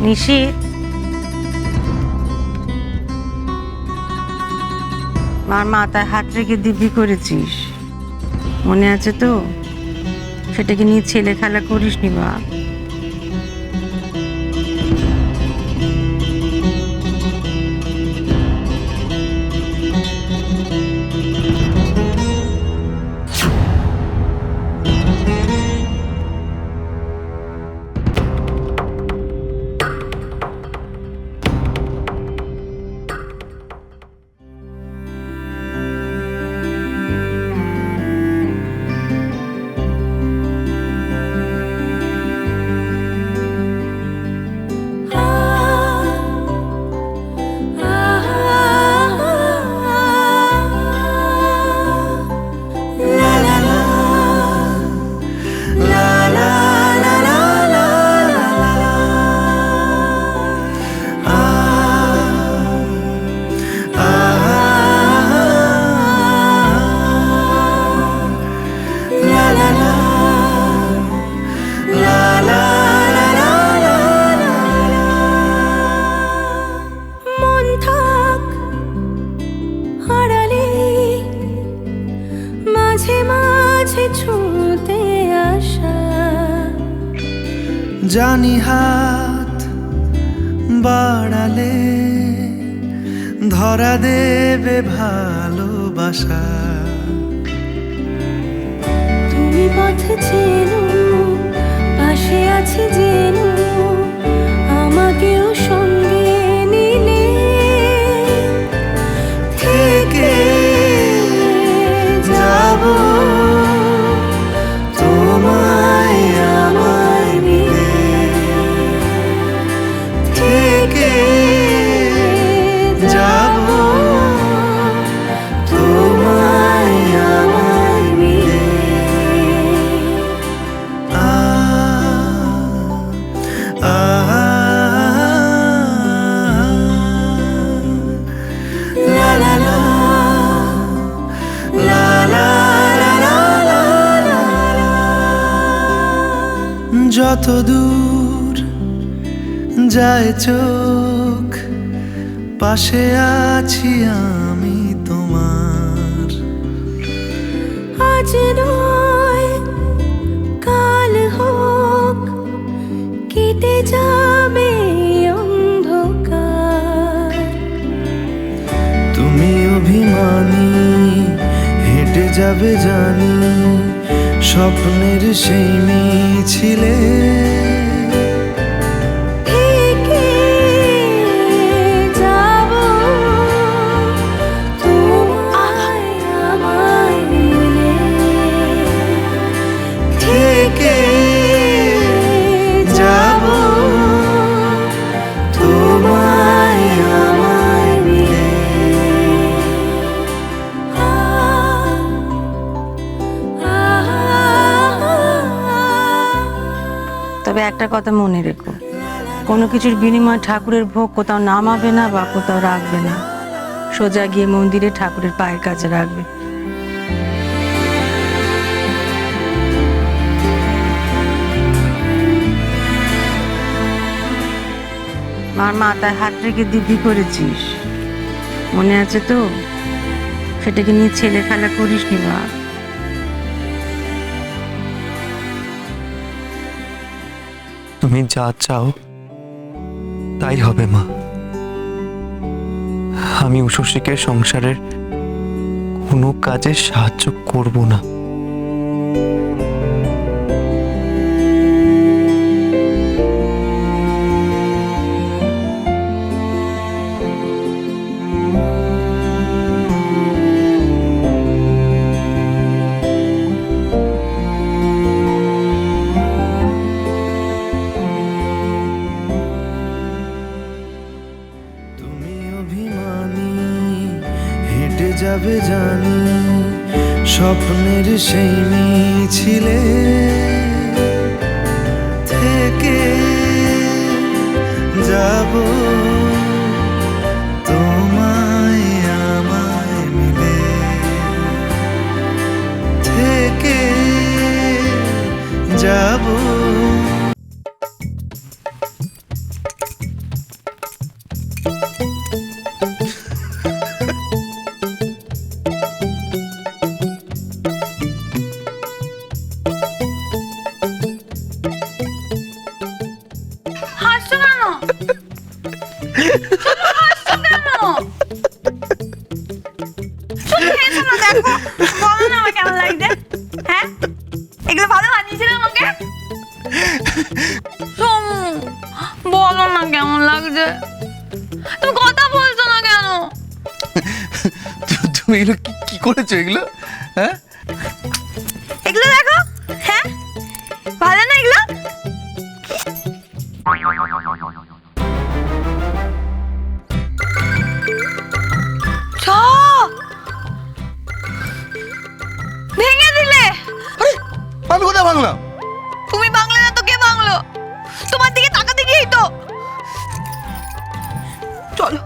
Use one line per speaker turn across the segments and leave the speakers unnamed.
নিশীথ, মার মাথায় হাত রেখে দিব্যি করেছিস, মনে আছে তো? সেটাকে নিয়ে ছেলে খেলা করিস নি বাপ।
জানি হাত বাড়ালে ধরা দেবে ভালোবাসা।
তুমি পথ চেনো, পাশে আছি জেনো, আমাকেও সঙ্গে নিলে
থেকে যাব তোমায় আমায় মিলে, থেকে যাব তোমায় আমায় মিলে। লা লা লা লা লা লা লা লা। যত দূর যায় চোখ, পাশে আছি আমি তোমার।
আজ নয় কাল হোক, কেটে যাবে অন্ধকার।
তুমি অভিমানী হেঁটে যাবে জানি, স্বপ্নের সেই মিছিলে।
থেকে যাব তোমায় আমায় মিলে,
থেকে যাব তোমায় আমায় মিলে।
তবে একটা কথা মনে রেখো, কোনো কিছুর বিনিময়ে ঠাকুরের ভোগ কোথাও নামাবে না বা কোথাও রাখবে না, সোজা গিয়ে মন্দিরে ঠাকুরের পায়ের কাছে রাখবে। মার মাথায় হাত রেখে দিব্যি করেছিস, মনে আছে তো? সেটাকে নিয়ে ছেলে খেলা করিস নি বাপ।
তুমি যা চাও তাই হবে মা। আমি উষসীকে সংসারের কোনো কাজে সাহায্য করব না।
যাবে জানি, স্বপ্নের সেই মিছিলে। থেকে যাব তোমায় আমায় মিলে, থেকে যাব।
হাসছো কেন? হাসছো কেন? শুধু হেসো না, দেখো। বলো না আমার কেমন লাগছে? হ্যাঁ, এগুলো ভালো বানিয়েছিল আমাকে? সোমু, বলো না কেমন লাগছে? তুমি কথা বলছো না কেন?
তুমি এগুলো কি করেছো এগুলো? হ্যাঁ,
এগুলো দেখো। হ্যাঁ, ভালো না এগুলো? ভেঙে দিলে।
আমি কোথায় ভাঙলাম?
তুমি বাংলা না তো কে বাংলো? তোমার দিকে তাকাতে গিয়েই তো। চলো,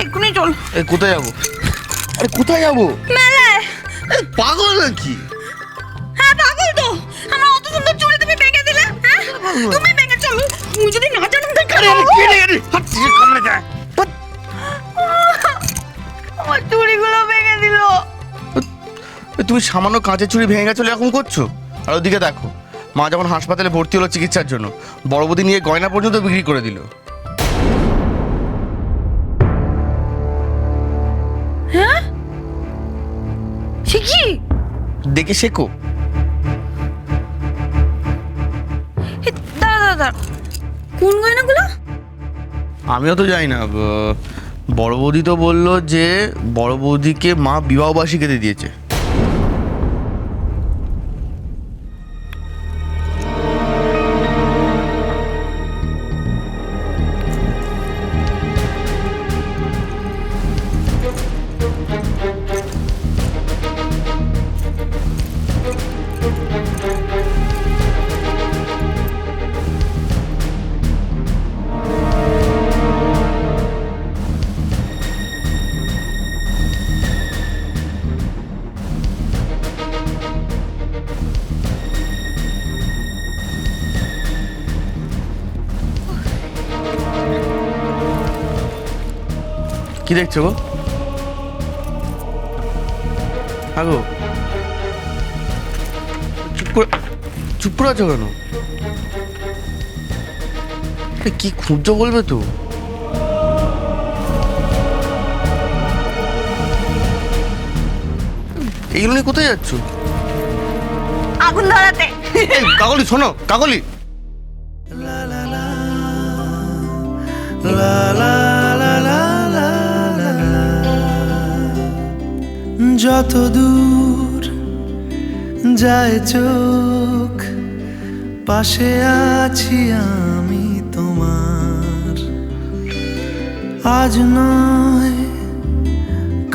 এক্ষুনি চলো।
কোথায় যাবো? আরে কোথায় যাবো?
মেলায়।
পাগল নাকি?
হ্যাঁ পাগল তো। আমার অত সুন্দর চুড়ি তুমি ভেঙে দিলে। হ্যাঁ, তুমি ভেঙেছো। তুমি যদি না জানো আমার চুড়িগুলো ভেঙে দিল।
তুমি সামান্য কাঁচের চুড়ি ভেঙে গেছো এরকম করছো? আর ওদিকে দেখো, মা যখন হাসপাতালে ভর্তি হলো চিকিৎসার জন্য, বড় বৌদি নিয়ে গয়না পর্যন্ত বিক্রি করে দিল।
হ্যাঁ, সে কি?
দেখে শেখো।
দাঁড়া দাঁড়া, কোন গয়নাগুলো?
আমিও তো জানি না। বড় বৌদি তো বললো যে বড় বৌদিকে মা বিবাহবার্ষিকীতে দিয়েছে। কি দেখছো গো? আগো চুপ করে আছো কেন? কি খুঁজছো বলবে তো? এইগুলো নিয়ে কোথায় যাচ্ছ?
আগুন ধরাতে।
কাকলি শোনো, কাকলি।
লা লা লা লা লা লা লা লা লা লা। যত দূর যায় চোখ, পাশে আছি আমি তোমার। আজ নয়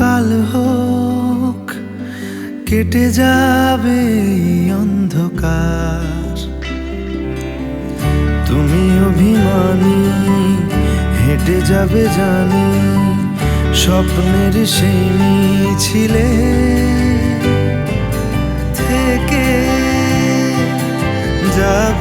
কাল হোক, কেটে যাবে এই অন্ধকার। তুমি অভিমানী, হেঁটে যাবে জানি, স্বপ্নের সেই মিছিলে থেকে যাব